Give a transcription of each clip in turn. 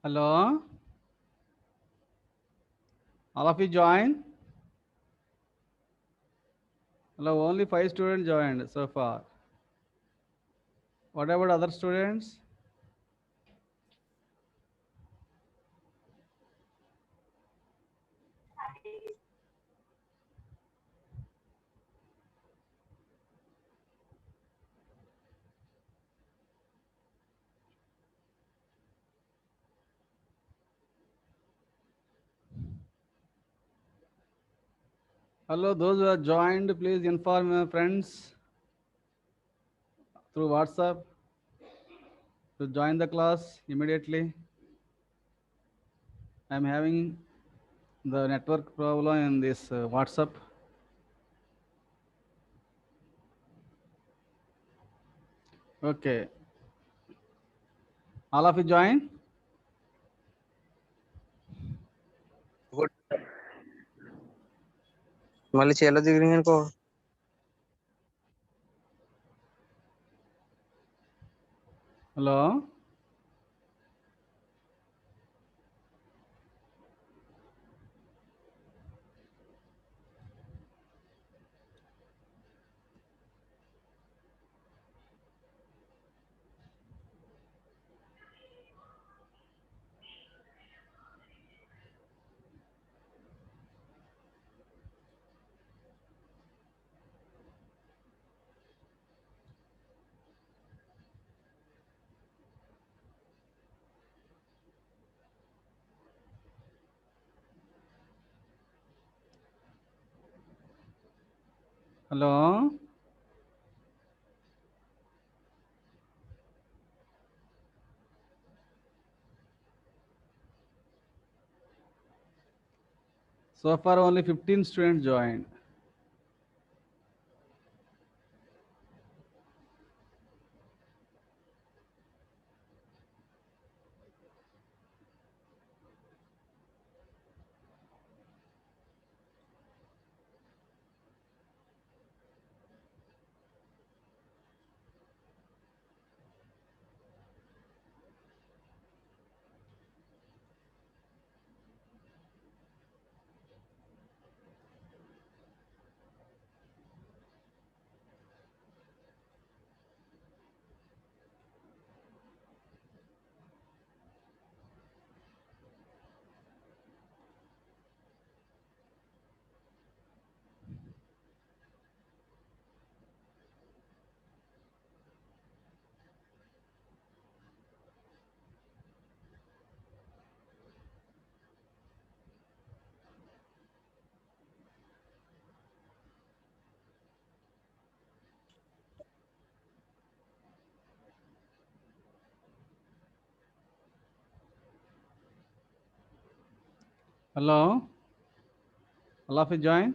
Hello, all of you join. Hello, only 5 students joined so far. What about other students? Hello, those who have joined, please inform your friends through WhatsApp to join the class immediately. I'm having the network problem in this WhatsApp. Okay, all of you join. మళ్ళీ చేలో దిగినాయి అనుకో Hello. Hello. So far, only 15 students joined. Hello. All of you join.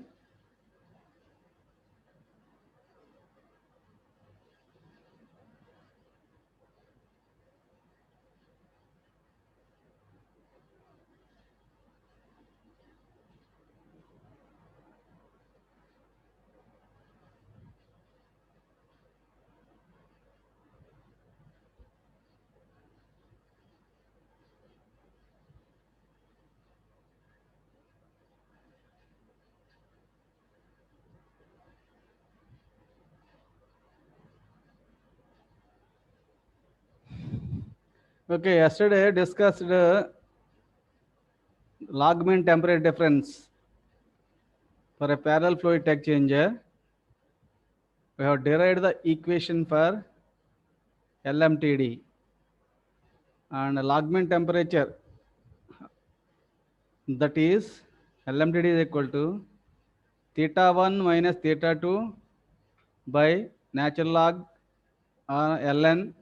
Okay, yesterday discussed log mean temperature difference for a parallel fluid heat exchanger. We have derived the equation for LMTD and log mean temperature, that is LMTD is equal to theta 1 minus theta 2 by natural log ln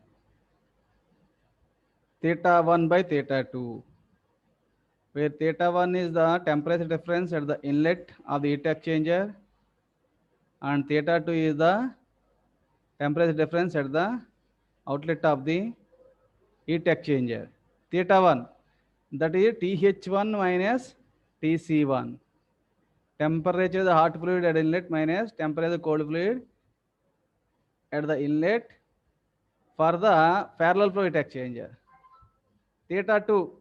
theta 1 by theta 2, where theta 1 is the temperature difference at the inlet of the heat exchanger and theta 2 is the temperature difference at the outlet of the heat exchanger. Theta 1, that is TH1 minus TC1. Temperature of the hot fluid at inlet minus temperature of the cold fluid at the inlet for the parallel flow heat exchanger. Theta 2,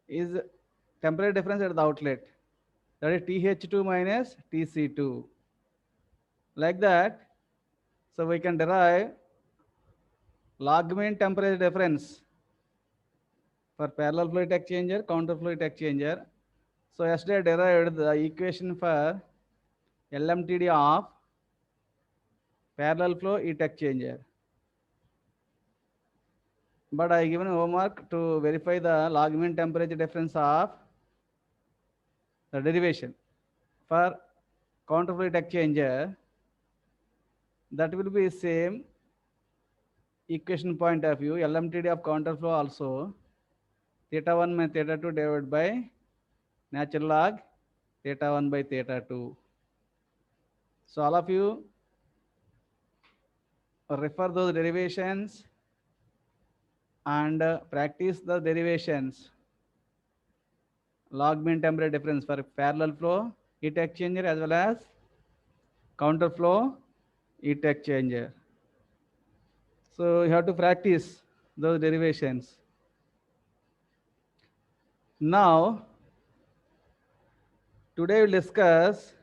is temperature difference at the outlet. That is TH2 minus TC2. Like that, so we can derive log mean temperature difference for parallel fluid exchanger, counter fluid exchanger. So yesterday I derived the equation for LMTD of parallel flow heat exchanger. But I given homework to verify the log mean temperature difference of the derivation for counter fluid exchanger. That will be same equation point of view. LMTD of counter flow also theta 1 minus theta 2 divided by natural log theta 1 by theta 2. So all of you refer those derivations and practice the derivations. Log mean temperature difference for parallel flow heat exchanger as well as counter flow heat exchanger. So you have to practice those derivations. Now, today we'll discuss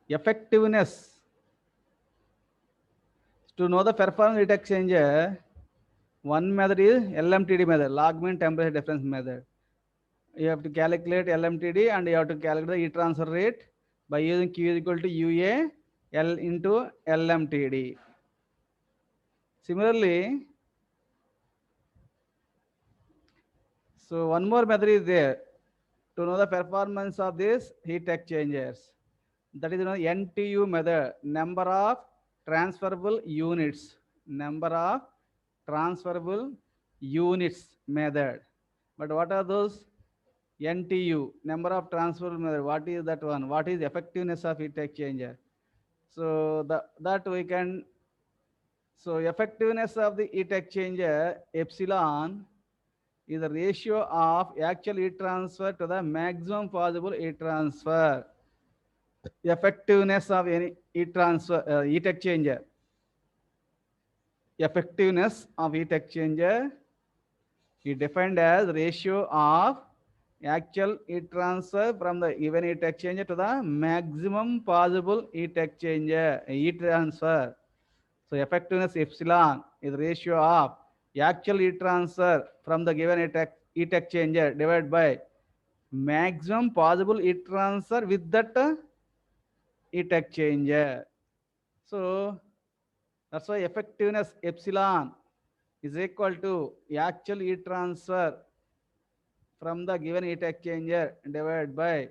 effectiveness. To know the performance heat exchanger, one method is LMTD method, log mean temperature difference method. You have to calculate LMTD and you have to calculate the heat transfer rate by using Q is equal to UA L into LMTD. Similarly, so one more method is there to know the performance of these heat exchangers. That is known NTU method, number of transferable units. Number of transferable units method. But what are those? NTU, number of transferable method. What is that one? What is effectiveness of heat exchanger? So that we can, so effectiveness of the heat exchanger, epsilon, is the ratio of actual heat transfer to the maximum possible heat transfer. Effectiveness of any heat transfer, heat exchanger. Effectiveness of heat exchanger is defined as ratio of actual heat transfer from the given heat exchanger to the maximum possible heat exchanger, heat transfer. So effectiveness epsilon is ratio of actual heat transfer from the given heat exchanger divided by maximum possible heat transfer with that heat exchanger. So that's why effectiveness epsilon is equal to actual heat transfer from the given heat exchanger divided by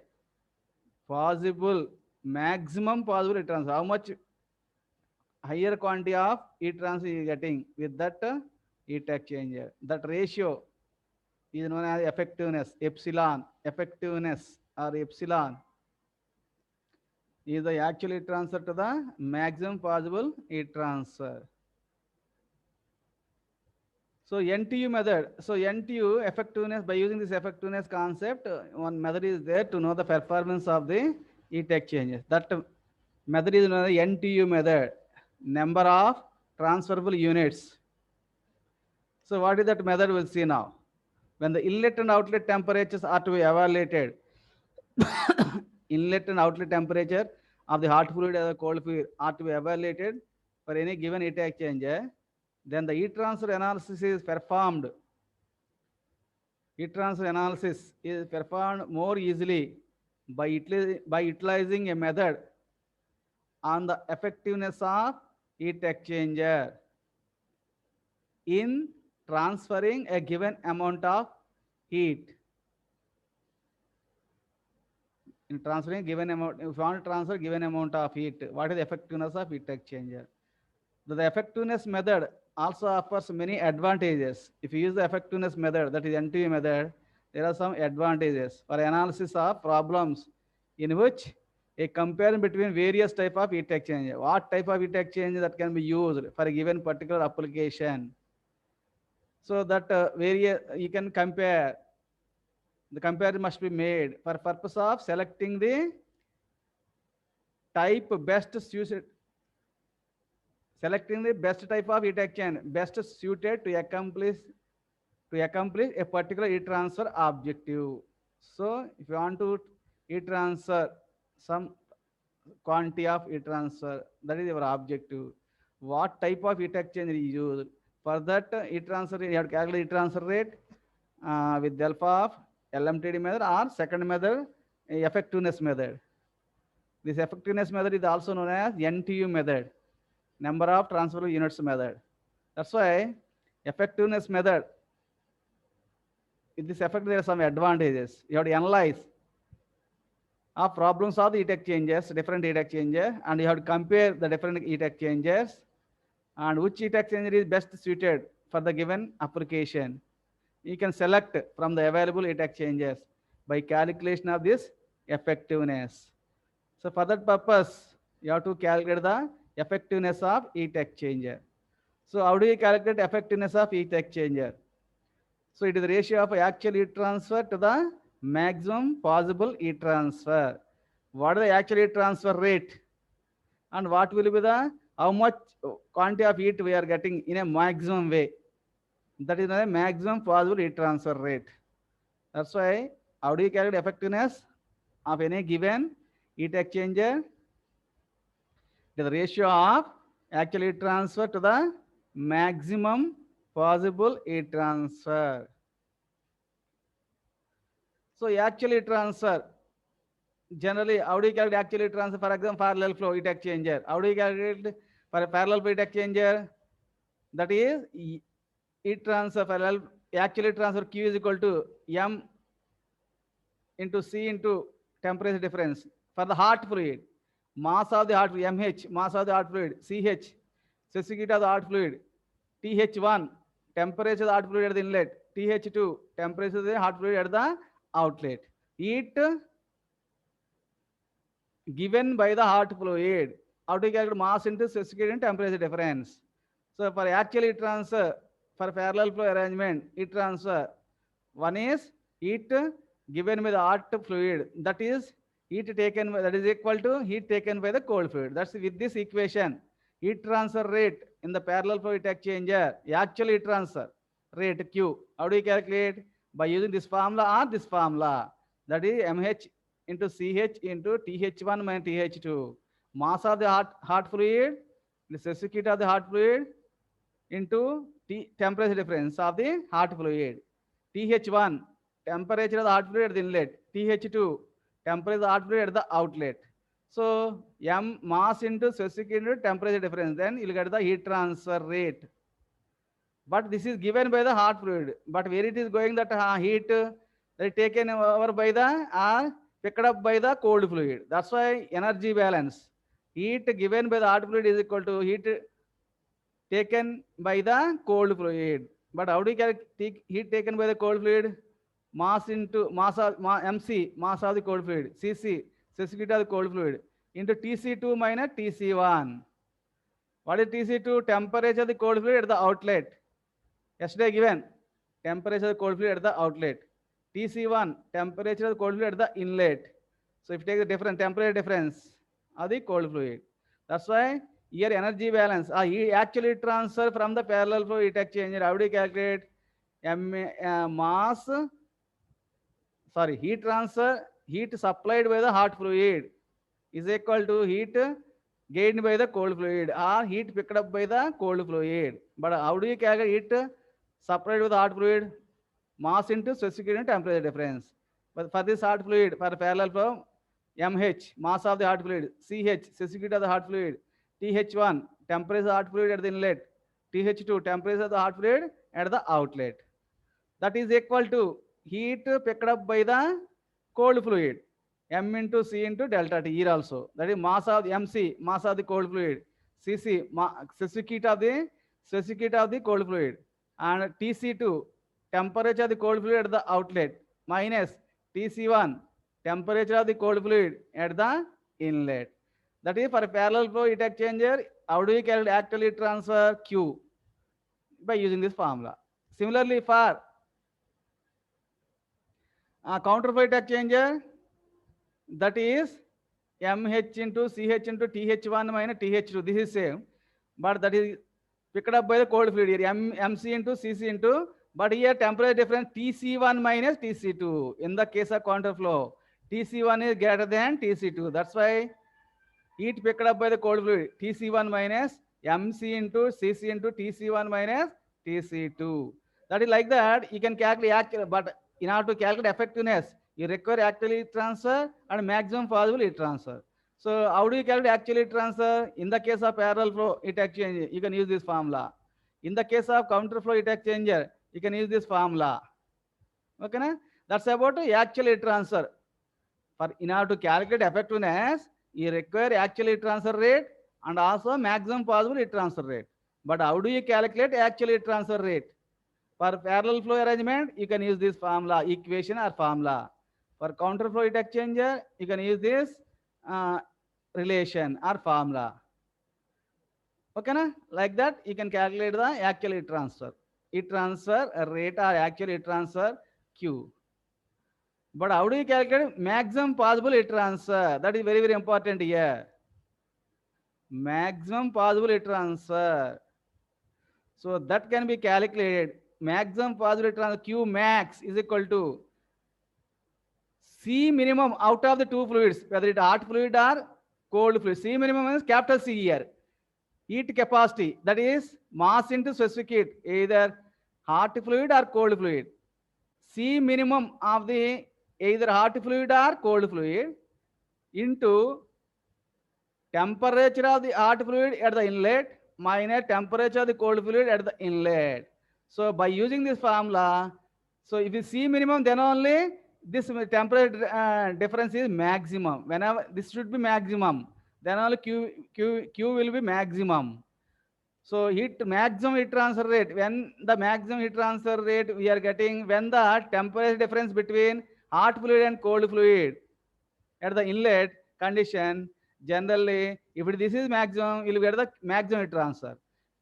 possible maximum possible heat transfer. How much higher quantity of heat transfer you are getting with that heat exchanger. That ratio is known as effectiveness, epsilon. Effectiveness or epsilon is the actual heat transfer to the maximum possible heat transfer. So NTU method. So NTU effectiveness, by using this effectiveness concept, one method is there to know the performance of the heat exchangers. That method is known as the NTU method, number of transferable units. So what is that method? We'll see now. When the inlet and outlet temperatures are to be evaluated, inlet and outlet temperature of the hot fluid or the cold fluid are to be evaluated for any given heat exchanger, then the heat transfer analysis is performed. Heat transfer analysis is performed more easily by utilizing a method on the effectiveness of heat exchanger in transferring a given amount of heat. In transferring given amount, if you want to transfer given amount of heat, what is the effectiveness of heat exchanger? The effectiveness method also offers many advantages. If you use the effectiveness method, that is NTU method, there are some advantages for analysis of problems in which a comparison between various type of heat exchanger. What type of heat exchanger that can be used for a given particular application. So that you can compare. The comparison must be made for purpose of selecting the type best suited, selecting the best type of heat exchanger best suited to to accomplish a particular heat transfer objective. So if you want to heat transfer some quantity of heat transfer, that is your objective. What type of heat exchanger is used? For that heat transfer, you have to calculate heat transfer rate with the help of LMTD method or second method, effectiveness method. This effectiveness method is also known as NTU method, number of transferable units method. That's why effectiveness method, with this effect, there are some advantages. You have to analyze problems of the heat exchangers, different heat exchanger, and you have to compare the different heat exchangers and which heat exchanger is best suited for the given application. You can select from the available heat exchangers by calculation of this effectiveness. So for that purpose, you have to calculate the effectiveness of heat exchanger. So how do you calculate effectiveness of heat exchanger? So it is the ratio of actual heat transfer to the maximum possible heat transfer. What is the actual heat transfer rate? And what will be the how much quantity of heat we are getting in a maximum way? That is the maximum possible heat transfer rate. That's why how do you calculate effectiveness of any given heat exchanger? The ratio of actual heat transfer to the maximum possible heat transfer. So actual heat transfer, generally, how do you calculate actual heat transfer? For example, parallel flow heat exchanger. How do you calculate for a parallel flow heat exchanger? That is heat transfer parallel actual heat transfer Q is equal to M into C into temperature difference. For the hot fluid, mass of the hot fluid, MH, mass of the hot fluid, CH, specific of the hot fluid, TH1, temperature of the hot fluid at the inlet, TH2, temperature of the hot fluid at the outlet. Heat given by the hot fluid. How to calculate mass into specific and temperature difference. So for actual heat transfer, for parallel flow arrangement, heat transfer, one is heat given by the hot fluid, that is heat taken, that is equal to heat taken by the cold fluid. That's with this equation, heat transfer rate in the parallel flow heat exchanger, actual heat transfer rate Q. How do you calculate? By using this formula or this formula, that is MH into CH into TH1 minus TH2. Mass of the hot fluid, the specific heat of the hot fluid into temperature difference of the hot fluid. TH1, temperature of the hot fluid at the inlet. TH2, temperature of the hot fluid at the outlet. So M mass into specific into temperature difference, then you'll get the heat transfer rate. But this is given by the hot fluid. But where it is going, that heat that is taken over by the picked up by the cold fluid. That's why energy balance. Heat given by the hot fluid is equal to heat taken by the cold fluid. But how do you calculate heat taken by the cold fluid? Mass into mass of MC, mass of the cold fluid, CC, specific of the cold fluid, into TC2 minus TC1. What is TC2? Temperature of the cold fluid at the outlet. Yesterday given temperature of the cold fluid at the outlet. TC1, temperature of the cold fluid at the inlet. So if you take the different temperature difference of the cold fluid, that's why here energy balance, actually transfer from the parallel flow heat exchanger. How do you calculate? Heat transfer, heat supplied by the hot fluid is equal to heat gained by the cold fluid or heat picked up by the cold fluid. But how do you calculate heat supplied with the hot fluid? Mass into specific temperature difference. But for this hot fluid, for parallel flow, MH, mass of the hot fluid, CH, specific of the hot fluid, TH1, temperature of the hot fluid at the inlet, TH2, temperature of the hot fluid at the outlet. That is equal to heat picked up by the cold fluid, M into C into delta T here also. That is mass of the MC, mass of the cold fluid, CC, specific heat of the cold fluid, and TC2, temperature of the cold fluid at the outlet, minus TC1, temperature of the cold fluid at the inlet. That is for a parallel flow heat exchanger. How do you calculate actual heat transfer? Q, by using this formula. Similarly, for counter flow heat exchanger, that is MH into CH into TH1 minus TH2. This is same, but that is picked up by the cold fluid here. MC into CC into But here temperature difference Tc1 minus Tc2. In the case of counterflow, Tc1 is greater than Tc2. That's why heat picked up by the cold fluid, Tc1 minus mc into cc into Tc1 minus Tc2. That is like that. You can calculate actual, but in order to calculate effectiveness, you require actual heat transfer and maximum possible heat transfer. So how do you calculate actual heat transfer? In the case of parallel flow heat exchanger, you can use this formula. In the case of counterflow heat exchanger, you can use this formula. Okay, na? That's about the actual heat transfer. For in order to calculate effectiveness, you require actual heat transfer rate and also maximum possible heat transfer rate. But how do you calculate actual heat transfer rate? For parallel flow arrangement, you can use this formula, equation or formula. For counterflow heat exchanger, you can use this uh, relation or formula. Okay, na? Like that, you can calculate the actual heat transfer. Heat transfer rate or actual heat transfer Q. But how do you calculate maximum possible heat transfer? That is very, very important here. Maximum possible heat transfer. So that can be calculated. Maximum possible heat transfer Q max is equal to C minimum out of the two fluids, whether it hot fluid or cold fluid. C minimum is capital C here. Heat capacity, that is mass into specific heat, either hot fluid or cold fluid. C minimum of the either hot fluid or cold fluid into temperature of the hot fluid at the inlet minus temperature of the cold fluid at the inlet. So by using this formula, so if you see minimum, then only this temperature difference is maximum. Whenever this should be maximum, then only Q will be maximum. So maximum heat transfer rate, when the maximum heat transfer rate we are getting when the temperature difference between hot fluid and cold fluid at the inlet condition, generally, if this is maximum, you will get the maximum heat transfer.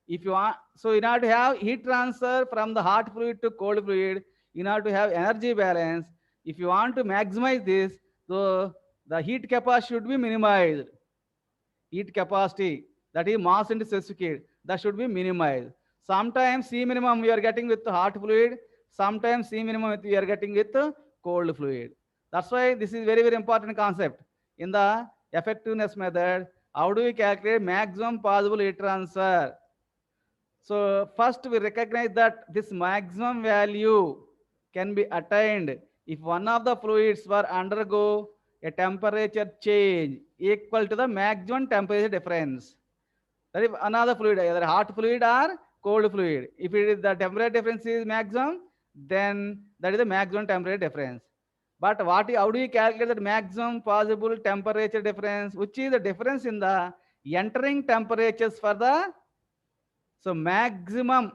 If you want, so in order to have heat transfer from the hot fluid to cold fluid, in order to have energy balance, if you want to maximize this, so the heat capacity should be minimized. Heat capacity, that is mass into specific heat, that should be minimized. Sometimes C minimum we are getting with hot fluid, sometimes C minimum we are getting with cold fluid. That's why this is very, very important concept. In the effectiveness method, how do we calculate maximum possible heat transfer? So first we recognize that this maximum value can be attained if one of the fluids were undergo a temperature change equal to the maximum temperature difference. That is another fluid, either hot fluid or cold fluid. If it is the temperature difference is maximum, then that is the maximum temperature difference. But how do you calculate the maximum possible temperature difference, which is the difference in the entering temperatures for the, so maximum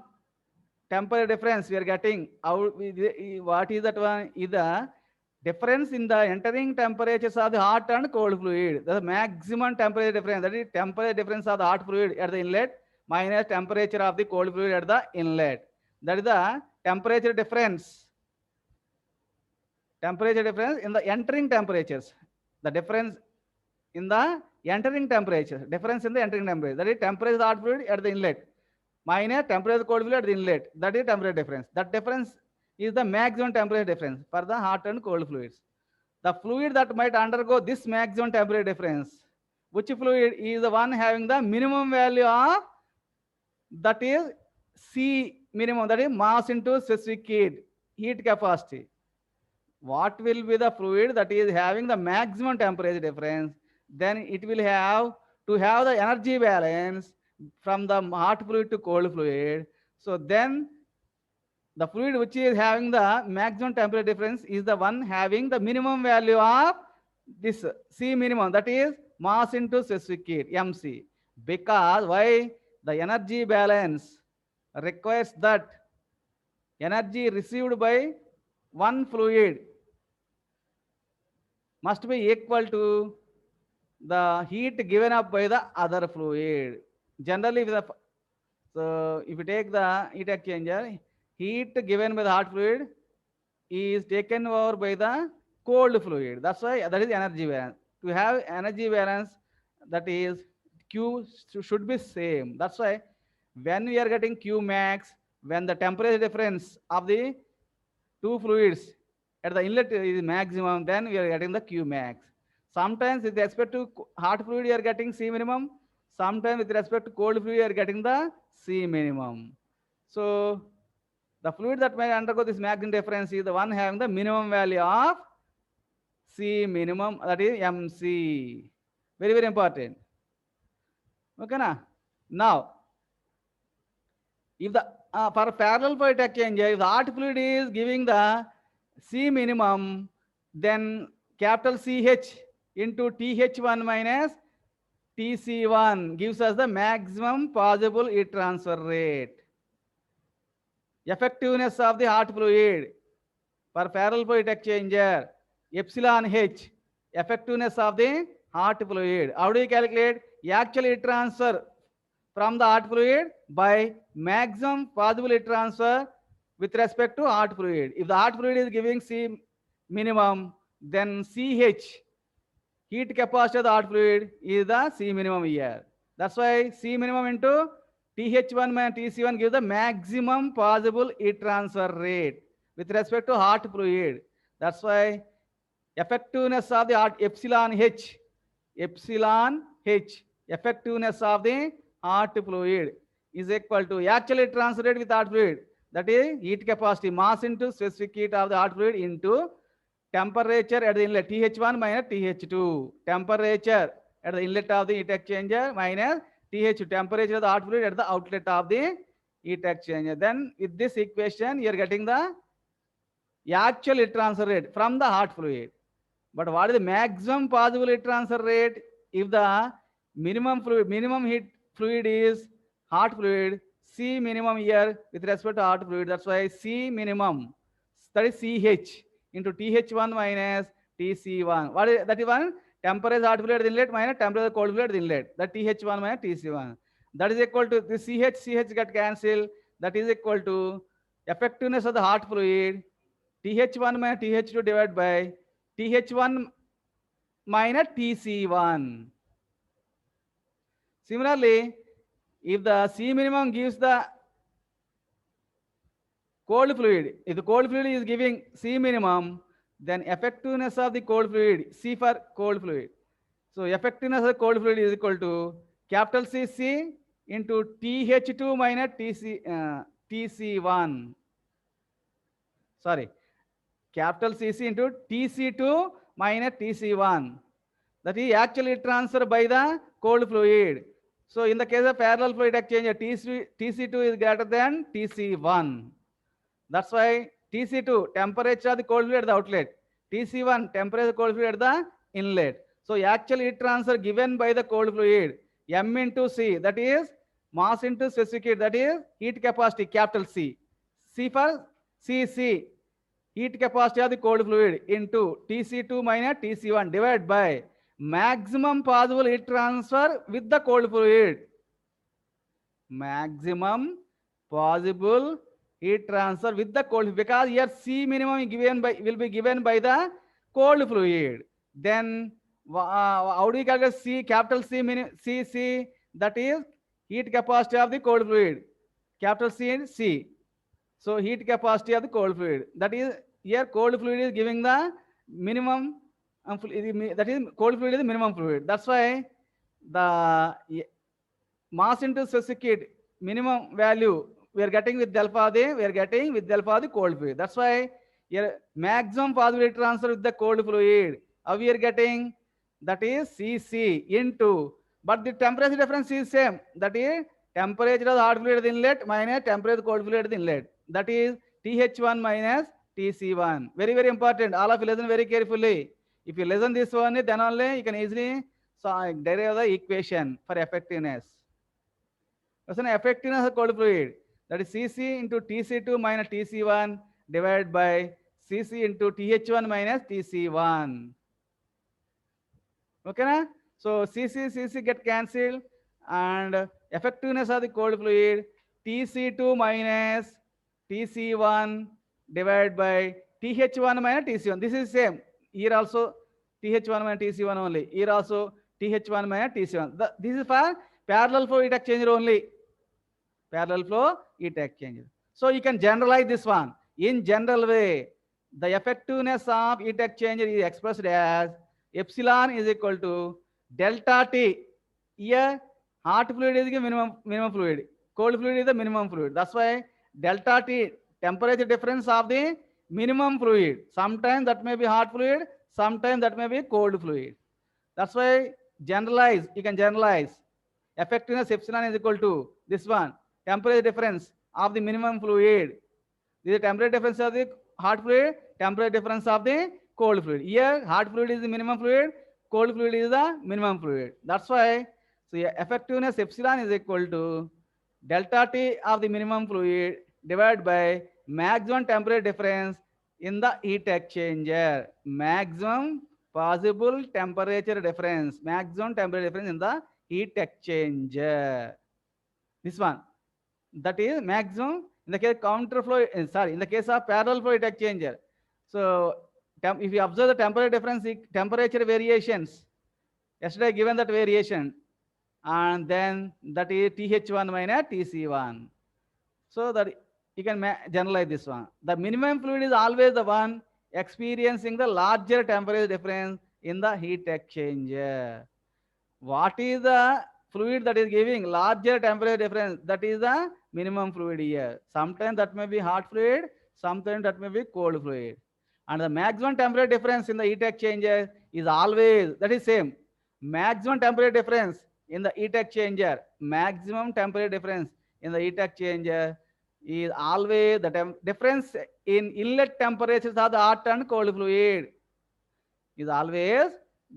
temperature difference we are getting out. What is that one? Is the difference in the entering temperatures of the hot and cold fluid. The maximum temperature difference, that is temperature difference of the hot fluid at the inlet minus temperature of the cold fluid at the inlet. That is the temperature difference. Temperature difference in the entering temperatures. The difference in the entering temperature. Difference in the entering temperature. That is temperature of the hot fluid at the inlet minus temperature of the cold fluid at the inlet. That is temperature difference. That difference is the maximum temperature difference for the hot and cold fluids. The fluid that might undergo this maximum temperature difference, which fluid is the one having the minimum value of, that is C minimum, that is mass into specific heat capacity. What will be the fluid that is having the maximum temperature difference? Then it will have to have the energy balance from the hot fluid to cold fluid. So then the fluid which is having the maximum temperature difference is the one having the minimum value of this C minimum, that is mass into specific heat, MC. Because why? The energy balance requires that energy received by one fluid must be equal to the heat given up by the other fluid. Generally, so if you take the heat exchanger, heat given by the hot fluid is taken over by the cold fluid. That's why that is energy balance. To have energy balance, that is Q should be same. That's why when we are getting Q max, when the temperature difference of the two fluids at the inlet is maximum, then we are getting the Q max. Sometimes with respect to hot fluid, you are getting C minimum. Sometimes with respect to cold fluid, you are getting the C minimum. So the fluid that may undergo this maximum difference is the one having the minimum value of C minimum, that is MC. Very, very important. Okay, na? Now, if the for parallel fluid exchanger, if the hot fluid is giving the C minimum, then capital CH into TH1 minus TC1 gives us the maximum possible heat transfer rate. Effectiveness of the hot fluid for parallel fluid exchanger, epsilon H, effectiveness of the hot fluid. How do you calculate? Actual heat transfer from the hot fluid by maximum possible heat transfer with respect to hot fluid. If the hot fluid is giving C minimum, then CH, heat capacity of the hot fluid, is the C minimum here. That's why C minimum into TH1 minus TC1 gives the maximum possible heat transfer rate with respect to hot fluid. That's why effectiveness of the hot epsilon H, effectiveness of the hot fluid is equal to actual heat transfer rate with hot fluid. That is heat capacity, mass into specific heat of the hot fluid into temperature at the inlet, TH1 minus TH2. Temperature at the inlet of the heat exchanger minus TH2, temperature of the hot fluid at the outlet of the heat exchanger. Then with this equation, you are getting the actual heat transfer rate from the hot fluid. But what is the maximum possible heat transfer rate? If the minimum heat fluid is hot fluid, C minimum here with respect to hot fluid. That's why C minimum, that is CH into TH1 minus TC1. What is that? Is one temperature hot fluid at the inlet minus temperature cold fluid at the inlet. That TH1 minus TC1. That is equal to the CH get cancelled. That is equal to effectiveness of the hot fluid, TH1 minus TH2 divided by TH1 minus TC1. Similarly, if the C minimum gives the cold fluid, if the cold fluid is giving C minimum, then effectiveness of the cold fluid, C for cold fluid. So effectiveness of the cold fluid is equal to capital CC into TH2 minus TC1. Sorry, capital CC into TC2 minus TC1. That is actually transferred by the cold fluid. So in the case of parallel fluid exchanger, TC2 is greater than TC1. That's why TC2, temperature of the cold fluid at the outlet. TC1, temperature of the cold fluid at the inlet. So actual heat transfer given by the cold fluid, M into C, that is mass into specific heat, that is heat capacity, capital C. C for CC, heat capacity of the cold fluid into TC2 minus TC1 divided by maximum possible heat transfer with the cold fluid. Maximum possible heat transfer with the cold, because here C minimum will be given by the cold fluid. Then how do you calculate C, capital C minimum, CC, that is heat capacity of the cold fluid, capital C and C. So heat capacity of the cold fluid, that is here cold fluid is giving the minimum, that is cold fluid is the minimum fluid. That's why the mass into specific heat minimum value we are getting with delta the cold fluid. That's why here maximum possible heat transfer with the cold fluid. How we are getting? That is CC into, but the temperature difference is same. That is temperature of the hot fluid at the inlet minus temperature of the cold fluid at the inlet. That is TH1 minus TC1. Very, very important. All of you listen very carefully. If you listen this one, then only you can easily derive the equation for effectiveness. Listen, effectiveness of cold fluid, that is CC into TC2 minus TC1 divided by CC into TH1 minus TC1. Okay, na? So CC get cancelled, and effectiveness of the cold fluid, TC2 minus TC1 divided by TH1 minus TC1. This is same. Here also TH1 minus TC1 only. Here also TH1 minus TC1. This is for parallel flow heat exchanger only. Parallel flow heat exchanger. So you can generalize this one. In general way, the effectiveness of heat exchanger is expressed as epsilon is equal to delta T. Here, hot fluid is the minimum fluid. Cold fluid is the minimum fluid. That's why delta T, temperature difference of the minimum fluid. Sometimes that may be hot fluid, sometimes that may be cold fluid. That's why generalize, you can generalize. Effectiveness epsilon is equal to this one, temperature difference of the minimum fluid. This is the temperature difference of the hot fluid, temperature difference of the cold fluid. Here, hot fluid is the minimum fluid, cold fluid is the minimum fluid. That's why, so effectiveness epsilon is equal to delta T of the minimum fluid divided by maximum temperature difference in the heat exchanger. Maximum possible temperature difference. Maximum temperature difference in the heat exchanger. This one. That is maximum in the case counter flow, sorry, in the case of parallel flow heat exchanger. So if you observe the temperature difference, temperature variations, yesterday given that variation, and then that is TH1 minus TC1. So that you can generalize this one. The minimum fluid is always the one experiencing the larger temperature difference in the heat exchanger. What is the fluid that is giving larger temperature difference? That is the minimum fluid here. Sometimes that may be hot fluid, sometimes that may be cold fluid. And the maximum temperature difference in the heat exchanger is always, that is same. Maximum temperature difference in the heat exchanger, maximum temperature difference in the heat exchanger is always the difference in inlet temperatures of the hot and cold fluid is always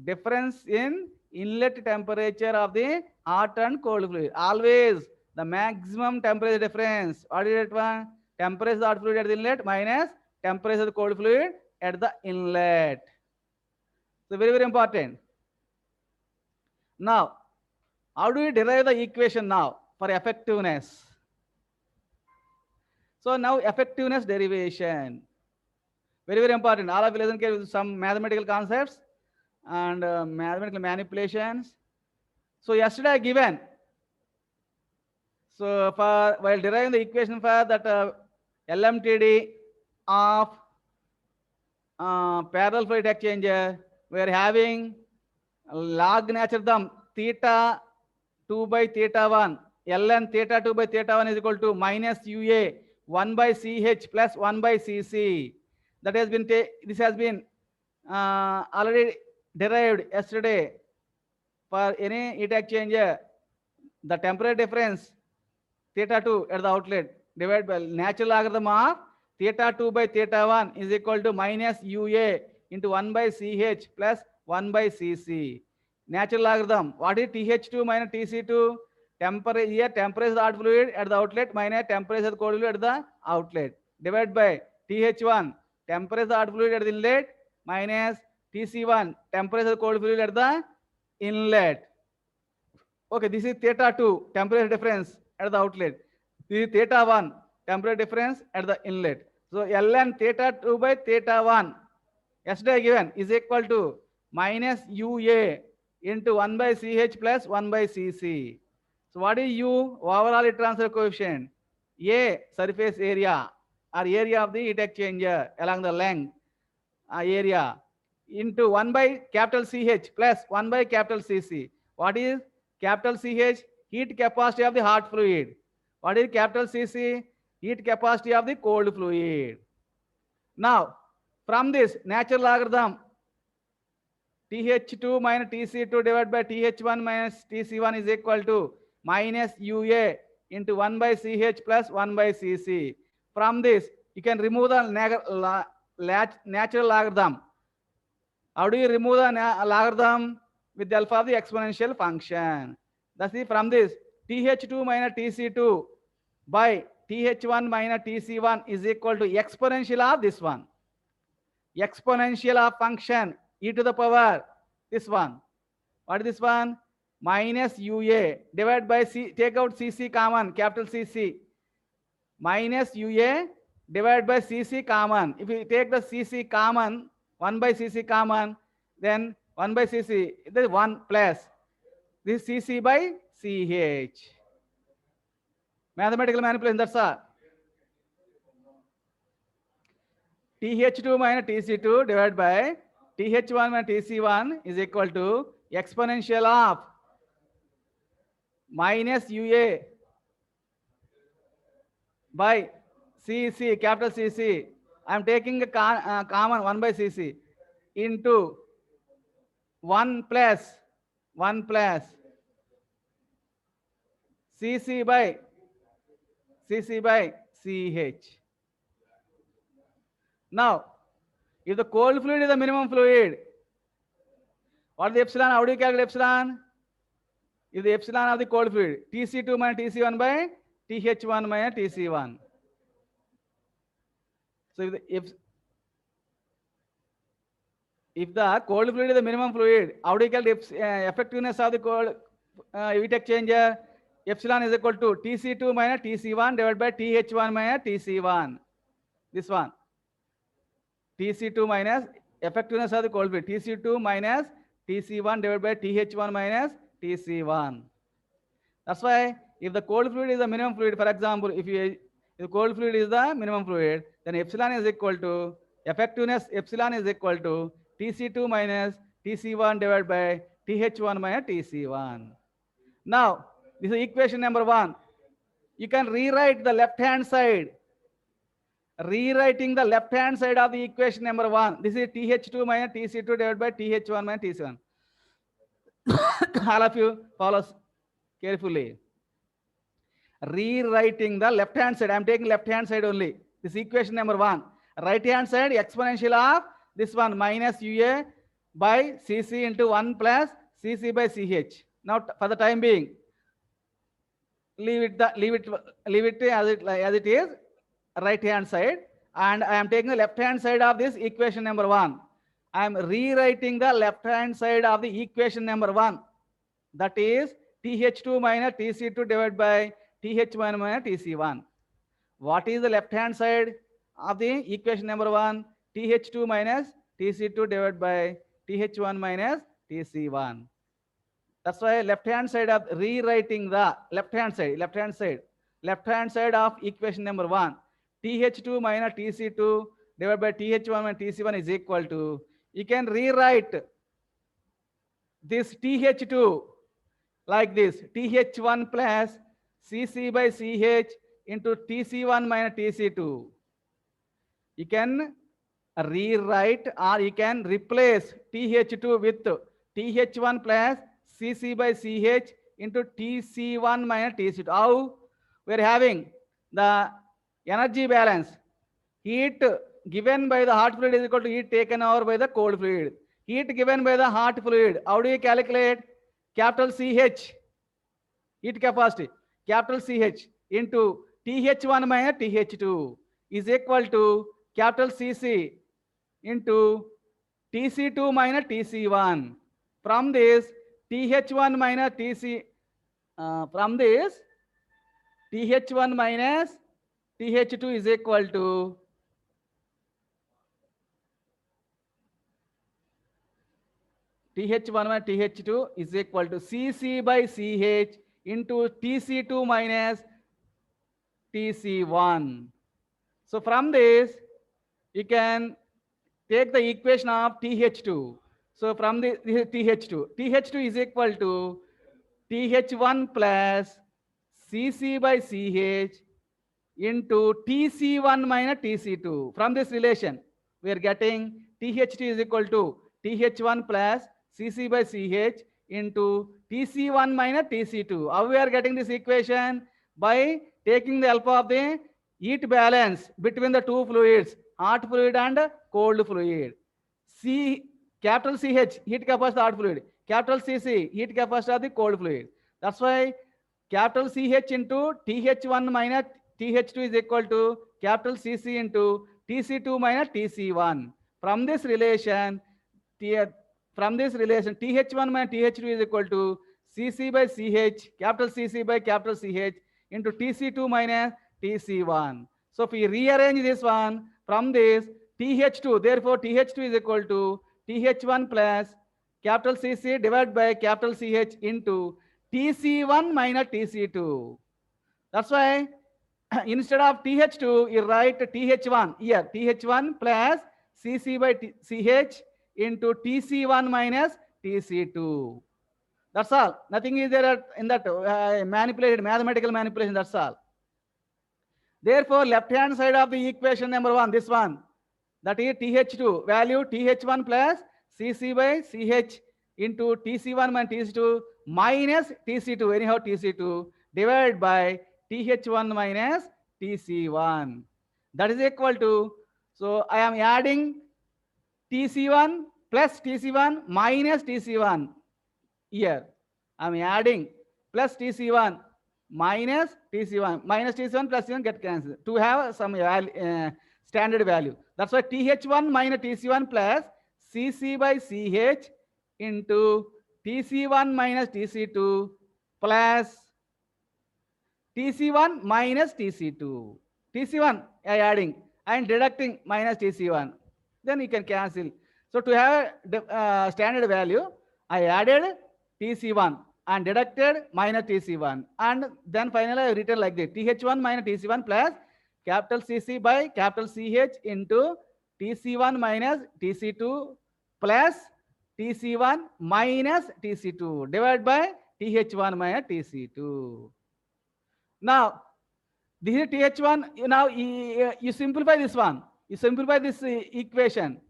difference in inlet temperature of the hot and cold fluid. Always the maximum temperature difference. What is that one? Temperature of the hot fluid at the inlet minus temperature of the cold fluid at the inlet. So very, very important. Now, how do we derive the equation now for effectiveness? So now effectiveness derivation. Very, very important. All of you listen carefully with some mathematical concepts and mathematical manipulations. So yesterday I given. So for while deriving the equation for that LMTD of parallel flow heat exchanger, we are having log nature term theta 2 by theta 1. Ln theta 2 by theta 1 is equal to minus UA 1 by CH plus 1 by CC. That has been, this has been already derived yesterday. For any heat exchanger, the temperature difference theta 2 at the outlet divided by natural logarithm of theta 2 by theta 1 is equal to minus UA into 1 by CH plus 1 by CC. Natural logarithm. What is TH2 minus TC2? Temperature, here temperature of the hot fluid at the outlet minus temperature of the cold fluid at the outlet. Divided by TH1, temperature of the hot fluid at the inlet minus TC1, temperature of the cold fluid at the inlet. Okay, this is theta 2, temperature difference at the outlet. This is theta 1, temperature difference at the inlet. So Ln theta 2 by theta 1, yesterday given, is equal to minus UA into 1 by CH plus 1 by CC. So what is U? Overall heat transfer coefficient. A, surface area or area of the heat exchanger along the length area into 1 by capital CH plus 1 by capital CC. What is capital CH? Heat capacity of the hot fluid. What is capital CC? Heat capacity of the cold fluid. Now, from this natural logarithm, TH2 minus TC2 divided by TH1 minus TC1 is equal to minus UA into 1 by CH plus 1 by CC. From this, you can remove the natural logarithm. How do you remove the logarithm? With the alpha of the exponential function. That's it. From this, TH2 minus TC2 by TH1 minus TC1 is equal to exponential of this one. Exponential of function e to the power this one. What is this one? Minus UA divided by C, take out CC common, capital CC. Minus UA divided by CC common. If you take the CC common, 1 by CC common, then 1 by CC, this is 1 plus this CC by CH. Mathematical manipulation, that's all. TH2 minus TC2 divided by TH1 minus TC1 is equal to exponential of minus UA by CC, capital CC. I am taking a common 1 by CC into 1 plus CC by CH. Now, if the cold fluid is the minimum fluid, what is the epsilon? How do you calculate epsilon? If the epsilon of the cold fluid, TC2 minus TC1 by TH1 minus TC1. So if the cold fluid is the minimum fluid, how do you calculate effectiveness of the cold heat exchanger? Epsilon is equal to TC2 minus TC1 divided by TH1 minus TC1. This one. TC2 minus effectiveness of the cold fluid. TC2 minus TC1 divided by TH1 minus TC1. That's why if the cold fluid is the minimum fluid, for example, if the cold fluid is the minimum fluid, then epsilon is equal to effectiveness epsilon is equal to TC2 minus TC1 divided by TH1 minus TC1. Now, this is equation number 1. You can rewrite the left-hand side. Rewriting the left-hand side of the equation number 1. This is TH2 minus TC2 divided by TH1 minus TC1. All of you follow carefully. Rewriting the left-hand side. I am taking left-hand side only. This is equation number 1. Right-hand side exponential of this one minus UA by CC into 1 plus CC by CH. Now, for the time being, leave it as it is. Right hand side, and I am taking the left hand side of this equation number 1. I am rewriting the left hand side of the equation number 1. That is TH2 minus TC2 divided by TH1 minus TC1. What is the left hand side of the equation number 1? TH2 minus TC2 divided by TH1 minus TC1. That's why left hand side of rewriting the left hand side of equation number 1. TH2 minus TC2 divided by TH1 minus TC1 is equal to, you can rewrite this TH2 like this, TH1 plus CC by CH into TC1 minus TC2. You can rewrite or you can replace TH2 with TH1 plus CC by CH into TC1 minus TC2. How? We are having the energy balance. Heat given by the hot fluid is equal to heat taken over by the cold fluid. Heat given by the hot fluid. How do you calculate? Capital CH, heat capacity, capital CH into TH1 minus TH2 is equal to capital CC into TC2 minus TC1. From this, TH1 minus TH1 minus TH2 is equal to TH1 minus TH2 is equal to CC by CH into TC2 minus TC1. So from this, you can take the equation of TH2. So from this is TH2. TH2 is equal to TH1 plus CC by CH into TC1 minus TC2. From this relation, we are getting TH2 is equal to TH1 plus CC by CH into TC1 minus TC2. How we are getting this equation? By taking the help of the heat balance between the two fluids, hot fluid and cold fluid. Capital CH, heat capacity of the hot fluid. Capital CC, heat capacity of the cold fluid. That's why capital CH into TH1 minus TH2 is equal to capital CC into TC2 minus TC1. From this relation, TH1 minus TH2 is equal to CC by CH, capital CC by capital CH into TC2 minus TC1. So if we rearrange this one, from this TH2, therefore TH2 is equal to TH1 plus capital CC divided by capital CH into TC1 minus TC2. That's why instead of TH2, you write TH1 here. TH1 plus CC by CH into TC1 minus TC2. That's all. Nothing is there in that manipulated mathematical manipulation. That's all. Therefore, left-hand side of the equation number 1, this one, that is TH2, value TH1 plus CC by CH into TC1 minus TC2 minus TC2, anyhow TC2, divided by TH1 minus TC1. That is equal to, so I am adding TC1 plus TC1 minus TC1 here. I am adding plus TC1 minus TC1 plus T1 get cancelled to have some standard value. That's why TH1 minus TC1 plus CC by CH into TC1 minus TC2 plus TC1 minus TC2. TC1 I adding and deducting minus TC1. Then you can cancel. So to have standard value, I added TC1 and deducted minus TC1. And then finally I written like this. TH1 minus TC1 plus capital CC by capital CH into TC1 minus TC2 plus TC1 minus TC2 divided by TH1 minus TC2. Now, this is TH1. Now, you simplify this one. You simplify this equation.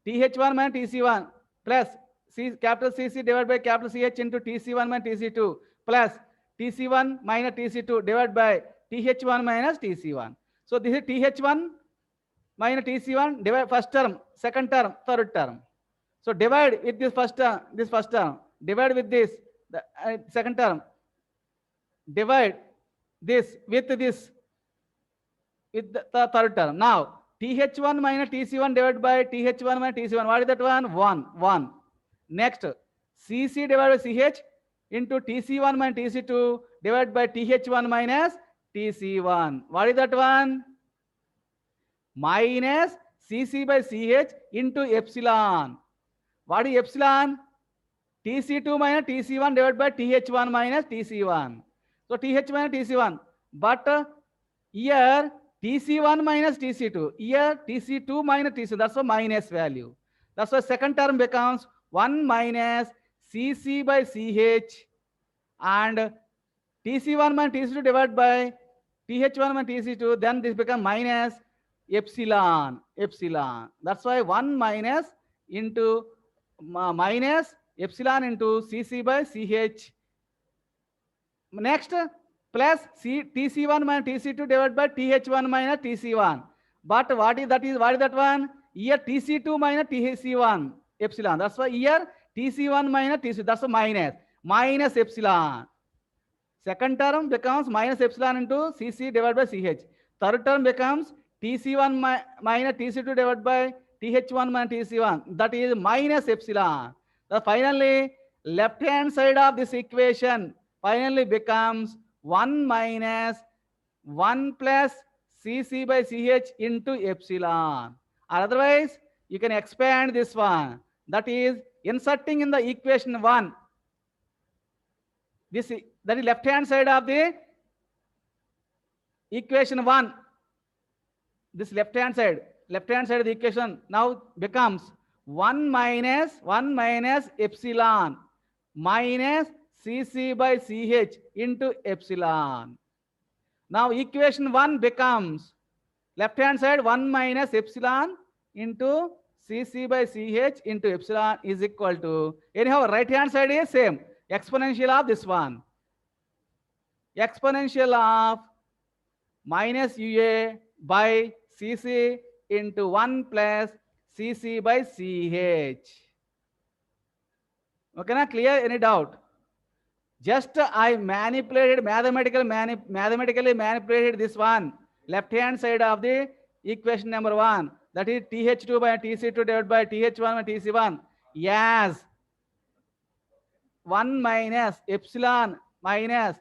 TH1 minus TC1 plus capital CC divided by capital CH into TC1 minus TC2 plus TC1 minus TC2 divided by TH1 minus TC1. So, this is TH1 minus TC1 divide first term, second term, third term. So, divide with this first term, divide with this, the second term, divide this with this with the third term. Now, TH1 minus TC1 divided by TH1 minus TC1. What is that one? 1. Next, CC divided by CH into TC1 minus TC2 divided by TH1 minus TC1. What is that one? Minus CC by CH into epsilon. What is epsilon? TC2 minus TC1 divided by TH1 minus TC1. So TH minus TC1. But here TC1 minus TC2. Here TC2 minus TC2. That's a minus value. That's why second term becomes 1 minus CC by CH and TC1 minus TC2 divided by TH1 minus TC2. Then this becomes minus epsilon. That's why 1 minus into minus epsilon into CC by CH. Next, plus TC1 minus TC2 divided by TH1 minus TC1. But what is that one? Here TC2 minus TC1 epsilon. That's why here TC1 minus TC2. That's a minus epsilon. Second term becomes minus epsilon into CC divided by CH. Third term becomes TC1 minus TC2 divided by TH1 minus TC1. That is minus epsilon. So finally, left hand side of this equation finally becomes 1 minus 1 plus CC by CH into epsilon. Otherwise, you can expand this one. That is inserting in the equation 1. That is left hand side of the equation 1. This left hand side of the equation now becomes 1 minus epsilon minus CC by CH into epsilon. Now equation 1 becomes left hand side 1 minus epsilon into CC by CH into epsilon is equal to, anyhow right hand side is same, exponential of this one. Exponential of minus UA by CC into 1 plus CC by CH. Okay, na? Clear? Any doubt? Just I mathematically manipulated this one. Left hand side of the equation number 1. That is TH2 by TC2 divided by TH1 by TC1. Yes. 1 minus epsilon minus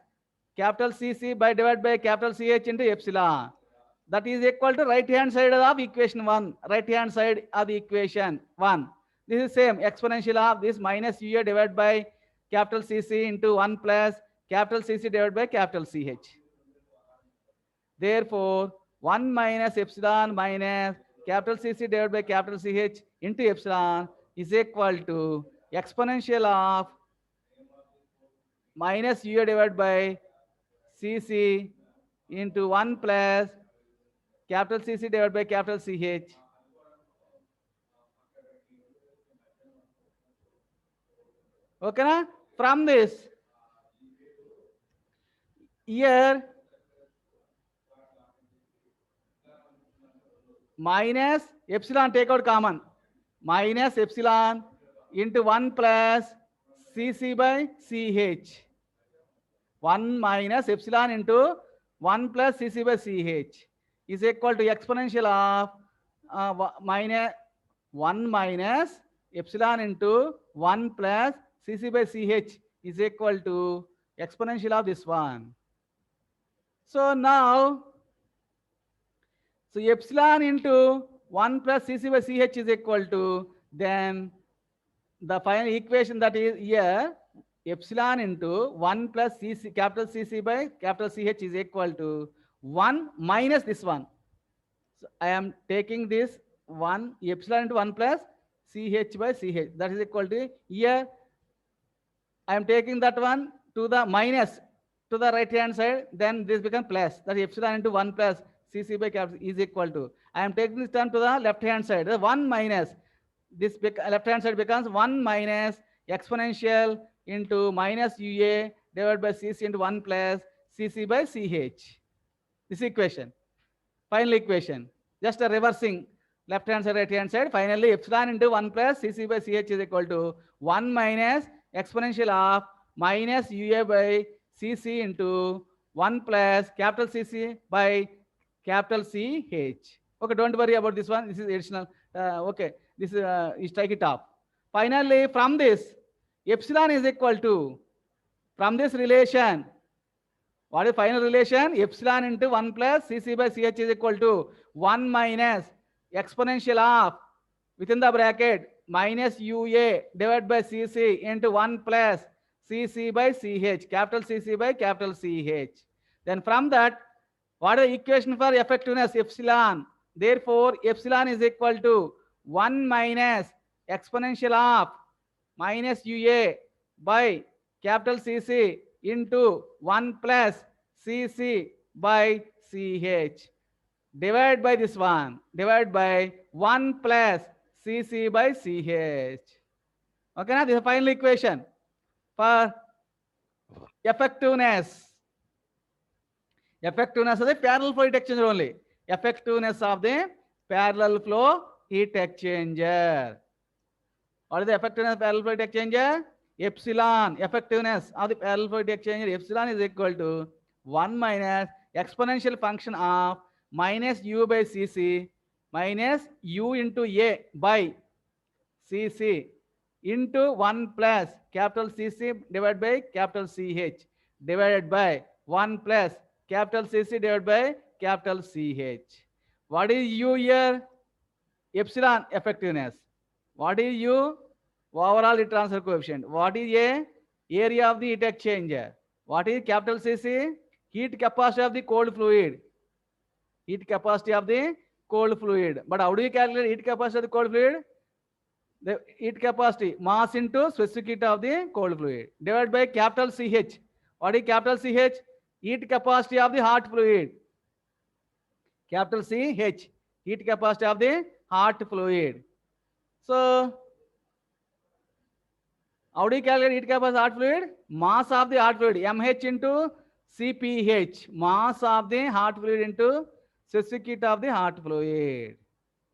capital CC by divided by capital CH into epsilon. That is equal to right hand side of equation 1. Right hand side of the equation 1. This is same, exponential of this minus UA divided by capital CC into 1 plus capital CC divided by capital CH. Therefore, 1 minus epsilon minus capital CC divided by capital CH into epsilon is equal to exponential of minus UA divided by CC into 1 plus capital CC divided by capital CH. Okay, na? From this, here minus epsilon, take out common, minus epsilon into 1 plus CC by CH. 1 minus epsilon into 1 plus CC by CH is equal to exponential of minus 1 minus epsilon into 1 plus CC by CH is equal to exponential of this one. So now, so epsilon into 1 plus CC by CH is equal to, then the final equation that is here, epsilon into 1 plus CC, capital CC by capital CH is equal to 1 minus this one. So I am taking this 1 epsilon into 1 plus CH by CH. That is equal to, here I am taking that one to the minus to the right hand side, then this becomes plus. That is epsilon into 1 plus CC by capital is equal to. I am taking this term to the left hand side. The 1 minus this left hand side becomes 1 minus exponential into minus UA divided by CC into 1 plus CC by CH. This equation. Final equation. Just a reversing left hand side, right hand side. Finally, epsilon into 1 plus CC by CH is equal to 1 minus exponential of minus UA by CC into 1 plus capital CC by capital CH. Okay, don't worry about this one. This is additional. Okay, this is strike it off. Finally, from this, epsilon is equal to, from this relation, what is final relation? Epsilon into 1 plus CC by CH is equal to 1 minus exponential of, within the bracket, minus UA divided by CC into 1 plus CC by CH, capital CC by capital CH. Then from that, what is the equation for effectiveness? Epsilon. Therefore, epsilon is equal to 1 minus exponential of minus UA by capital CC into 1 plus CC by CH. Divide by this one. Divide by 1 plus CC by CH. Okay, now this is the final equation for effectiveness. Effectiveness of the parallel flow heat exchanger only. Effectiveness of the parallel flow heat exchanger. What is the effectiveness of parallel flow heat exchanger? Epsilon. Effectiveness of the parallel flow heat exchanger, epsilon is equal to 1 minus exponential function of minus U by CC minus U into A by CC into 1 plus capital CC divided by capital CH divided by 1 plus capital CC divided by capital CH. What is U here? Epsilon effectiveness. What is U? Overall heat transfer coefficient. What is A? Area of the heat exchanger. What is capital CC? Heat capacity of the cold fluid. Heat capacity of the cold fluid. But how do you calculate heat capacity of the cold fluid? The heat capacity, mass into specific heat of the cold fluid, divided by capital CH. What is capital CH? Heat capacity of the hot fluid. Capital CH, heat capacity of the hot fluid. So, how do you calculate heat capacity of hot fluid? Mass of the hot fluid, mH into CPH, mass of the hot fluid into specific heat of the hot fluid.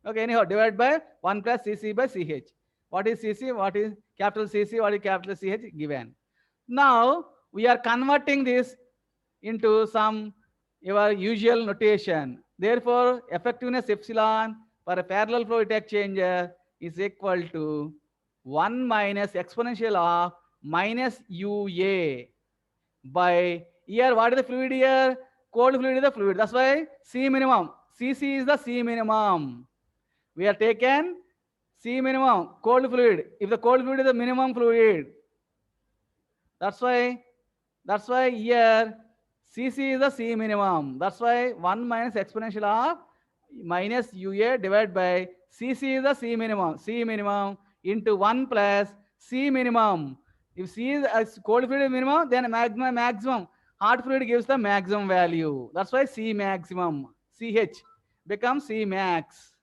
Okay, anyhow, divide by 1 plus CC by CH. What is CC? What is capital CC? What is capital CH? Given. Now, we are converting this into some your usual notation. Therefore, effectiveness epsilon for a parallel flow heat exchanger is equal to 1 minus exponential of minus UA by, here, what is the fluid here? Cold fluid is the fluid. That's why C minimum. CC is the C minimum. We are taken C minimum, cold fluid. If the cold fluid is the minimum fluid, that's why here Cc is the C minimum. That's why 1 minus exponential of minus UA divided by Cc is the C minimum. C minimum into 1 plus C minimum. If C is a cold fluid minimum, then maximum. Hot fluid gives the maximum value. That's why C maximum. CH becomes C max.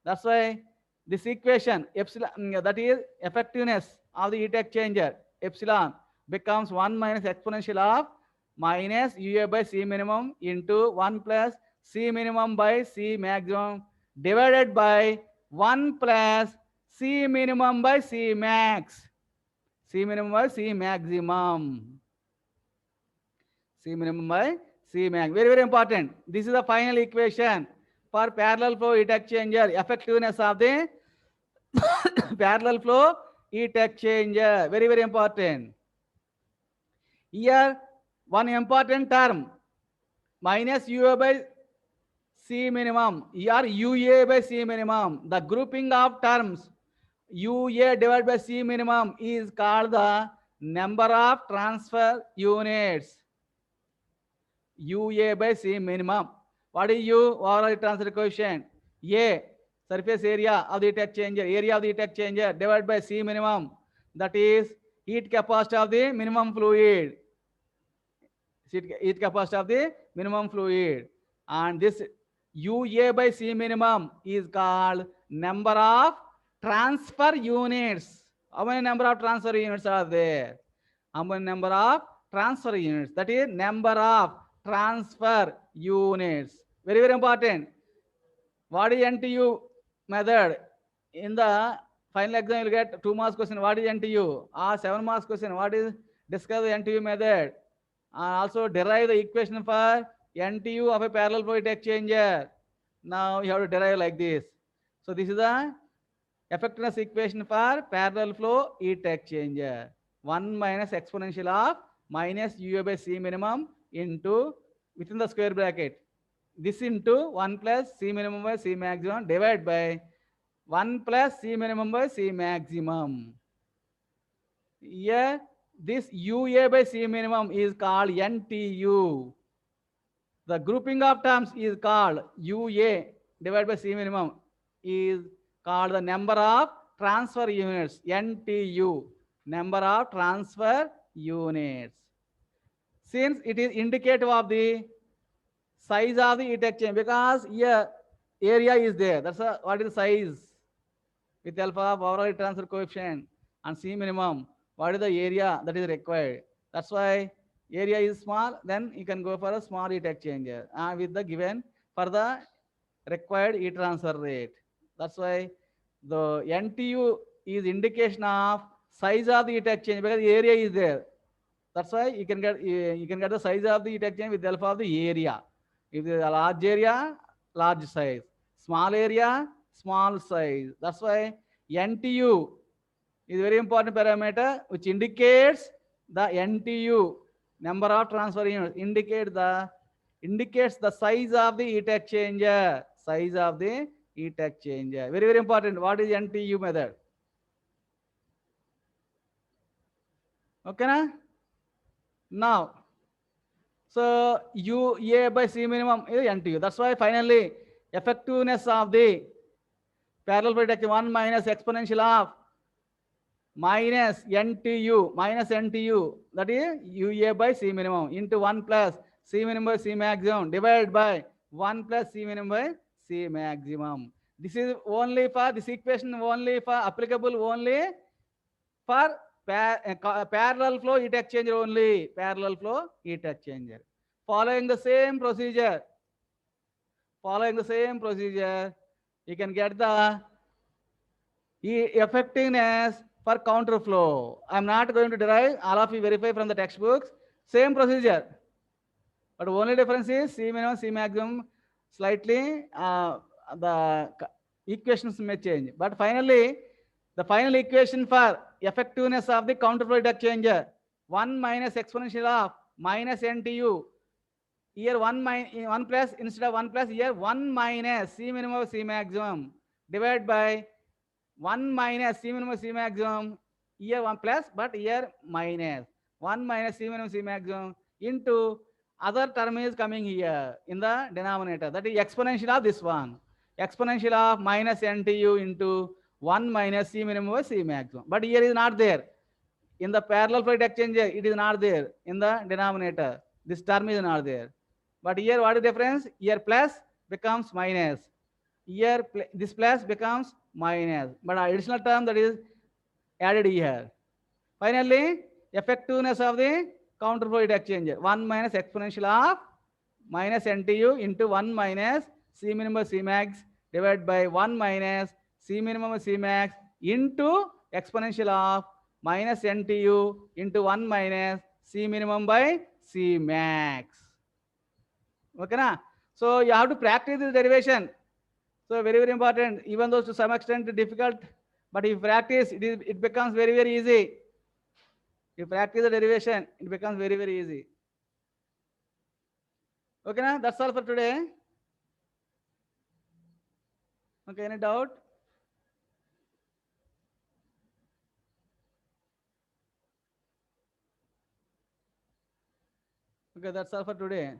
That's why this equation epsilon, that is effectiveness of the heat exchanger, epsilon becomes 1 minus exponential of minus UA by C minimum into 1 plus C minimum by C maximum divided by 1 plus C minimum by C max. C minimum by C maximum. C minimum by C max. Very, very important. This is the final equation for parallel flow heat exchanger. Effectiveness of the parallel flow heat exchanger. Very, very important. Here, one important term, minus UA by C minimum, or UA by C minimum. The grouping of terms UA divided by C minimum is called the number of transfer units. UA by C minimum. What is U? Overall transfer coefficient. A, surface area of the heat exchanger, area of the heat exchanger divided by C minimum. That is heat capacity of the minimum fluid. Heat capacity of the minimum fluid. And this UA by C minimum is called number of transfer units. How many number of transfer units are there? How many number of transfer units? That is number of transfer units. Very, very important. What is NTU method? In the final exam, you will get 2 marks question. What is NTU? 7 marks question. What is discuss the NTU method? Also derive the equation for NTU of a parallel flow heat exchanger. Now you have to derive like this. So this is the effectiveness equation for parallel flow heat exchanger. 1 minus exponential of minus UA by C minimum into within the square bracket. This into 1 plus C minimum by C maximum divided by 1 plus C minimum by C maximum. Here, this UA by C minimum is called NTU. The grouping of terms is called UA divided by C minimum is called the number of transfer units, NTU, number of transfer units. Since it is indicative of the size of the heat exchanger, because here area is there. That's what is the size with alpha of overall heat transfer coefficient and C minimum. What is the area that is required? That's why area is small, then you can go for a small heat exchanger with the given for the required heat transfer rate. That's why the NTU is indication of size of the heat exchanger because the area is there. That's why you can get the size of the heat exchanger with the help of the area. If there is a large area, large size. Small area, small size. That's why NTU is a very important parameter which indicates the NTU, number of transfer units, indicates the size of the heat exchanger. Size of the heat exchanger. Very, very important. What is NTU method? Okay, na? Now, so UA by C minimum is NTU. That's why finally effectiveness of the parallel flow heat exchanger 1 minus exponential of minus NTU, that is UA by C minimum into 1 plus C minimum by C maximum divided by 1 plus C minimum by C maximum. This is only for this equation only for applicable only for parallel flow heat exchanger only. Parallel flow heat exchanger. Following the same procedure, you can get the effectiveness for counterflow. I'm not going to derive, all of you verify from the textbooks. Same procedure. But only difference is C minimum, C maximum, slightly the equations may change. But finally, the final equation for effectiveness of the counterflow heat exchanger, 1 minus exponential of minus NTU. Here 1 plus, instead of 1 plus, here 1 minus C minimum, C maximum divided by 1 minus C minimum, C maximum, here 1 plus, but here minus 1 minus C minimum, C maximum into other term is coming here in the denominator, that is exponential of this one, exponential of minus NTU into 1 minus C minimum by C maximum. But here is not there. In the parallel fluid exchanger, it is not there in the denominator. This term is not there. But here, what is the difference? Here plus becomes minus. Here this plus becomes minus. But additional term that is added here. Finally, effectiveness of the counter fluid exchanger, 1 minus exponential of minus NTU into 1 minus C minimum C max divided by 1 minus C minimum C max into exponential of minus NTU into 1 minus C minimum by C max. Okay, na? So you have to practice this derivation. So very, very important, even though to some extent difficult, but if you practice, it becomes very, very easy. You practice the derivation, it becomes very, very easy. Okay, na? That's all for today. Okay, any doubt? Okay, that's all for today.